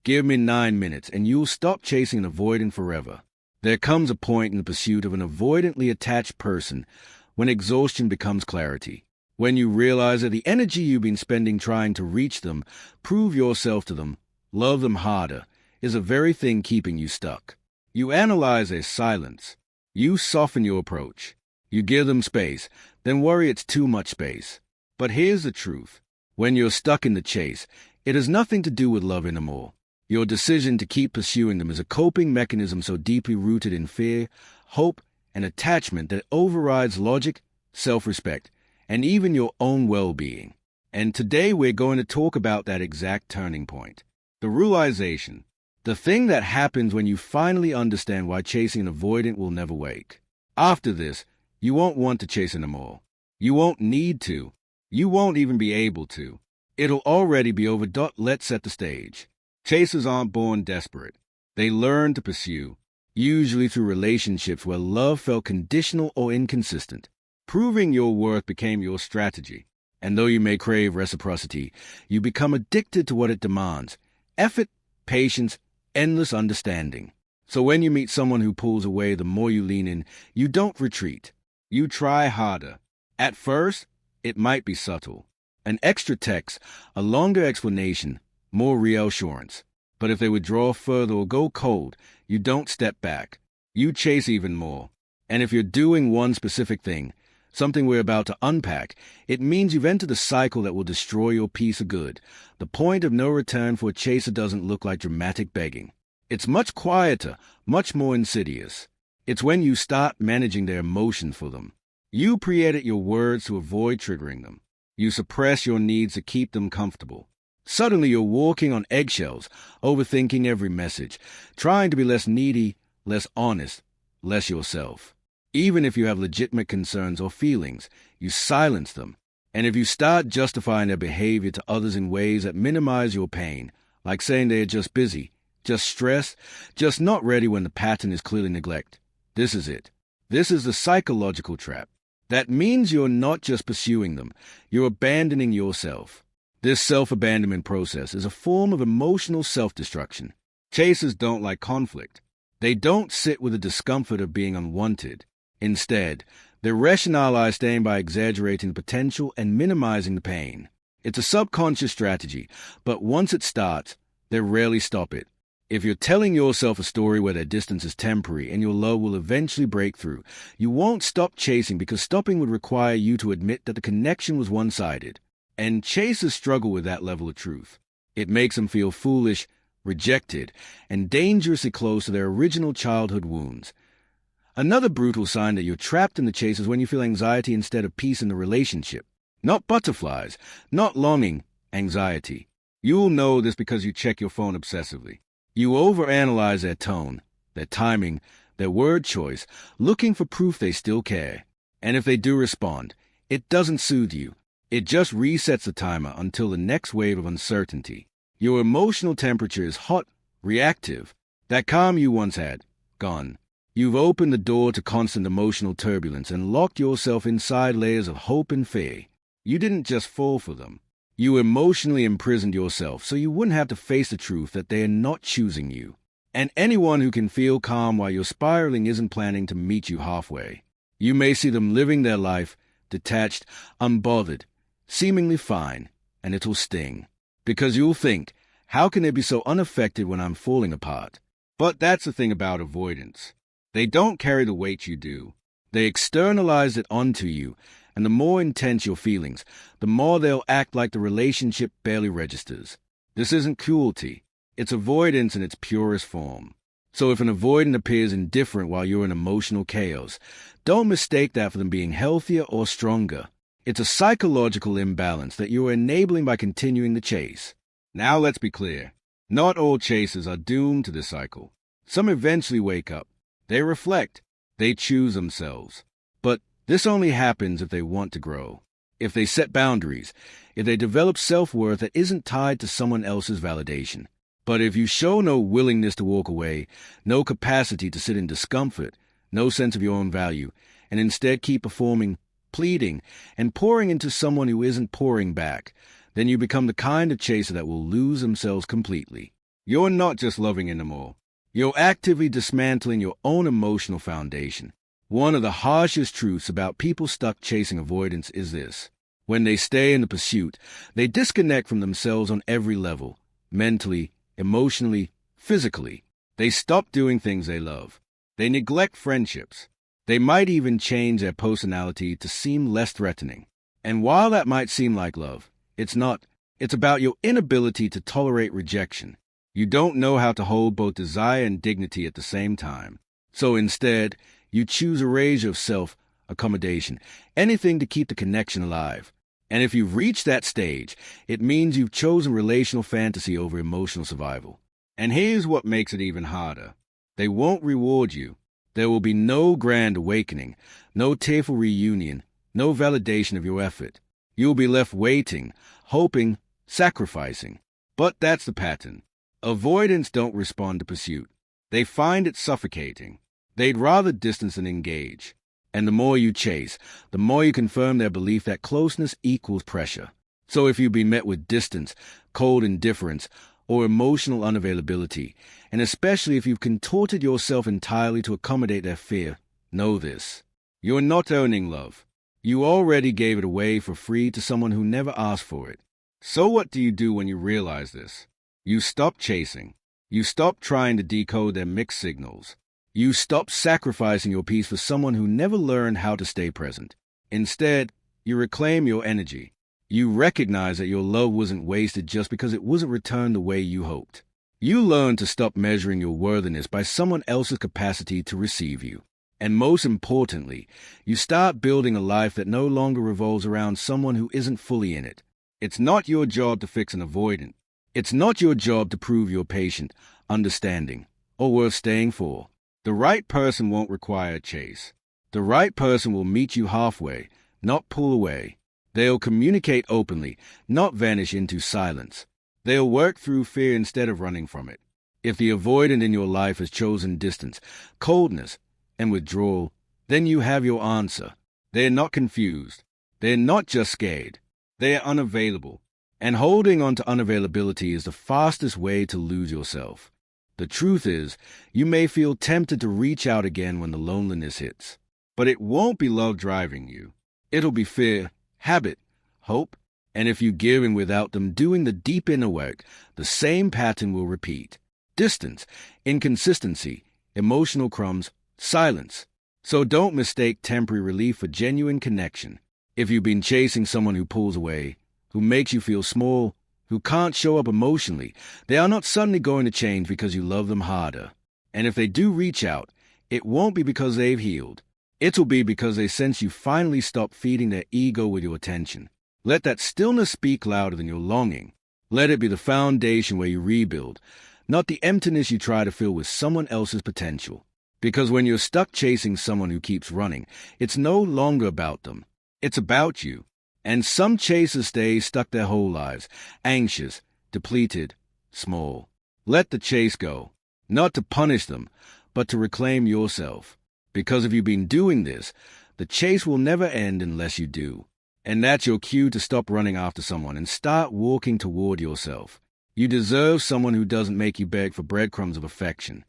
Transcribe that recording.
Give me 9 minutes, and you'll stop chasing an avoidant forever. There comes a point in the pursuit of an avoidantly attached person when exhaustion becomes clarity. When you realize that the energy you've been spending trying to reach them, prove yourself to them, love them harder, is the very thing keeping you stuck. You analyze their silence. You soften your approach. You give them space, then worry it's too much space. But here's the truth. When you're stuck in the chase, it has nothing to do with love anymore. Your decision to keep pursuing them is a coping mechanism so deeply rooted in fear, hope, and attachment that it overrides logic, self-respect, and even your own well-being. And today we're going to talk about that exact turning point. The realization. The thing that happens when you finally understand why chasing an avoidant will never wake. After this, you won't want to chase anymore. You won't need to. You won't even be able to. It'll already be over. Let's set the stage. Chasers aren't born desperate. They learn to pursue, usually through relationships where love felt conditional or inconsistent. Proving your worth became your strategy. And though you may crave reciprocity, you become addicted to what it demands. Effort, patience, endless understanding. So when you meet someone who pulls away, the more you lean in, you don't retreat. You try harder. At first, it might be subtle. An extra text, a longer explanation, more reassurance. But if they withdraw further or go cold, you don't step back. You chase even more. And if you're doing one specific thing, something we're about to unpack, it means you've entered a cycle that will destroy your peace of good. The point of no return for a chaser doesn't look like dramatic begging. It's much quieter, much more insidious. It's when you start managing their emotions for them. You pre-edit your words to avoid triggering them. You suppress your needs to keep them comfortable. Suddenly you're walking on eggshells, overthinking every message, trying to be less needy, less honest, less yourself. Even if you have legitimate concerns or feelings, you silence them. And if you start justifying their behavior to others in ways that minimize your pain, like saying they are just busy, just stressed, just not ready when the pattern is clearly neglect, this is it. This is the psychological trap. That means you're not just pursuing them, you're abandoning yourself. This self-abandonment process is a form of emotional self-destruction. Chasers don't like conflict. They don't sit with the discomfort of being unwanted. Instead, they rationalize staying by exaggerating the potential and minimizing the pain. It's a subconscious strategy, but once it starts, they rarely stop it. If you're telling yourself a story where their distance is temporary and your love will eventually break through, you won't stop chasing because stopping would require you to admit that the connection was one-sided. And chasers struggle with that level of truth. It makes them feel foolish, rejected, and dangerously close to their original childhood wounds. Another brutal sign that you're trapped in the chase is when you feel anxiety instead of peace in the relationship. Not butterflies, not longing, anxiety. You'll know this because you check your phone obsessively. You overanalyze their tone, their timing, their word choice, looking for proof they still care. And if they do respond, it doesn't soothe you. It just resets the timer until the next wave of uncertainty. Your emotional temperature is hot, reactive. That calm you once had, gone. You've opened the door to constant emotional turbulence and locked yourself inside layers of hope and fear. You didn't just fall for them. You emotionally imprisoned yourself so you wouldn't have to face the truth that they are not choosing you. And anyone who can feel calm while you're spiraling isn't planning to meet you halfway. You may see them living their life, detached, unbothered, seemingly fine, and it'll sting. Because you'll think, how can they be so unaffected when I'm falling apart? But that's the thing about avoidance. They don't carry the weight you do. They externalize it onto you, and the more intense your feelings, the more they'll act like the relationship barely registers. This isn't cruelty. It's avoidance in its purest form. So if an avoidant appears indifferent while you're in emotional chaos, don't mistake that for them being healthier or stronger. It's a psychological imbalance that you are enabling by continuing the chase. Now let's be clear. Not all chasers are doomed to this cycle. Some eventually wake up. They reflect. They choose themselves. But this only happens if they want to grow. If they set boundaries. If they develop self-worth that isn't tied to someone else's validation. But if you show no willingness to walk away, no capacity to sit in discomfort, no sense of your own value, and instead keep performing, pleading, and pouring into someone who isn't pouring back, then you become the kind of chaser that will lose themselves completely. You're not just loving anymore. You're actively dismantling your own emotional foundation. One of the harshest truths about people stuck chasing avoidance is this. When they stay in the pursuit, they disconnect from themselves on every level, mentally, emotionally, physically. They stop doing things they love. They neglect friendships. They might even change their personality to seem less threatening. And while that might seem like love, it's not. It's about your inability to tolerate rejection. You don't know how to hold both desire and dignity at the same time. So instead, you choose a range of self-accommodation, anything to keep the connection alive. And if you've reached that stage, it means you've chosen relational fantasy over emotional survival. And here's what makes it even harder. They won't reward you. There will be no grand awakening, no tearful reunion, no validation of your effort. You'll be left waiting, hoping, sacrificing. But that's the pattern. Avoidants don't respond to pursuit. They find it suffocating. They'd rather distance than engage. And the more you chase, the more you confirm their belief that closeness equals pressure. So if you've been met with distance, cold indifference, or emotional unavailability, and especially if you've contorted yourself entirely to accommodate their fear, know this. You're not earning love. You already gave it away for free to someone who never asked for it. So what do you do when you realize this? You stop chasing. You stop trying to decode their mixed signals. You stop sacrificing your peace for someone who never learned how to stay present. Instead, you reclaim your energy. You recognize that your love wasn't wasted just because it wasn't returned the way you hoped. You learn to stop measuring your worthiness by someone else's capacity to receive you. And most importantly, you start building a life that no longer revolves around someone who isn't fully in it. It's not your job to fix an avoidant. It's not your job to prove you're patient, understanding, or worth staying for. The right person won't require a chase. The right person will meet you halfway, not pull away. They'll communicate openly, not vanish into silence. They'll work through fear instead of running from it. If the avoidant in your life has chosen distance, coldness, and withdrawal, then you have your answer. They're not confused. They're not just scared. They're unavailable. And holding on to unavailability is the fastest way to lose yourself. The truth is, you may feel tempted to reach out again when the loneliness hits. But it won't be love driving you. It'll be fear, habit, hope, and if you give in without them doing the deep inner work, the same pattern will repeat. Distance, inconsistency, emotional crumbs, silence. So don't mistake temporary relief for genuine connection. If you've been chasing someone who pulls away, who makes you feel small, who can't show up emotionally, they are not suddenly going to change because you love them harder. And if they do reach out, it won't be because they've healed. It'll be because they sense you finally stop feeding their ego with your attention. Let that stillness speak louder than your longing. Let it be the foundation where you rebuild, not the emptiness you try to fill with someone else's potential. Because when you're stuck chasing someone who keeps running, it's no longer about them. It's about you. And some chasers stay stuck their whole lives, anxious, depleted, small. Let the chase go, not to punish them, but to reclaim yourself. Because if you've been doing this, the chase will never end unless you do. And that's your cue to stop running after someone and start walking toward yourself. You deserve someone who doesn't make you beg for breadcrumbs of affection.